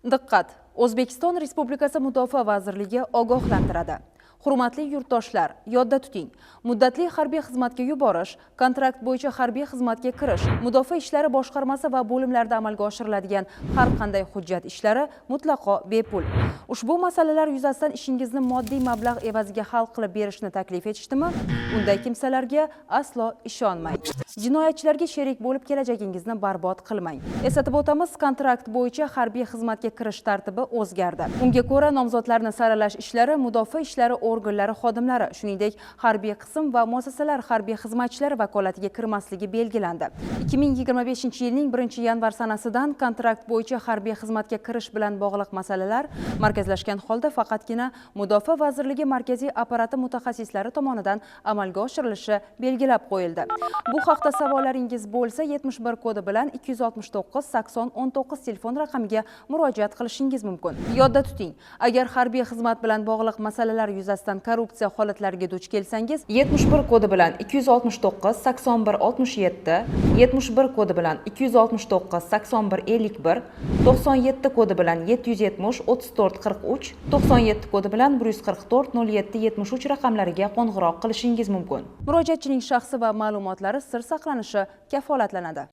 Diqqat! O'zbekiston Respublikasi Mudofaa vazirligi ogohlantiradi. Hurmatli yurtdoshlar, yodda tuting. Muddatli harbiy xizmatga yuborish, kontrakt bo'yicha harbiy xizmatga kirish, Mudofaa ishlari boshqarmasi va bo'limlarda amalga oshiriladigan har qanday hujjat ishlari mutlaqo bepul. Ushbu masalalar yuzasidan ishingizni moddiy mablag' evaziga hal qilib berishni taklif etishdimi? Unday kimsalarga aslo ishonmang. Jinoyatchilarga sherik bo'lib kelajagingizni barbod qilmang. Eslatib o'tamiz, kontrakt bo'yicha harbiy xizmatga kirish tartibi o'zgardi. Unga ko'ra nomzodlarni saralash ishlari Mudofaa ishlari organlari xodimlari, shuningdek harbiy qism va muassasalar harbiy xizmatchilari vakolatiga kirmasligi belgilandi. 2025-yilning 1-yanvar sanasidan kontrakt bo'yicha harbiy xizmatga kirish bilan bog'liq masalalar markazlashgan holda faqatgina Mudofaa vazirligi markaziy apparati mutaxassislari tomonidan amalga oshirilishi belgilab qo'yildi. Bu haqda savollaringiz bo'lsa 71 kodi bilan 269 80 19 telefon raqamiga murojaat qilishingiz mumkin. Yodda tuting, agar harbiy xizmat bilan bog'liq masalalar yuzasidan korrupsiya holatlariga duch kelsangiz, 71 kodi bilan 269 81 67, 71 kodi bilan 269 81 51, 97 kodi bilan 770 34 43, 97 kodi bilan 144 07 73 raqamlariga qo'ng'iroq qilishingiz mumkin. Murojaatchining shaxsi va ma'lumotlari sir saqlanishi kafolatlanadi.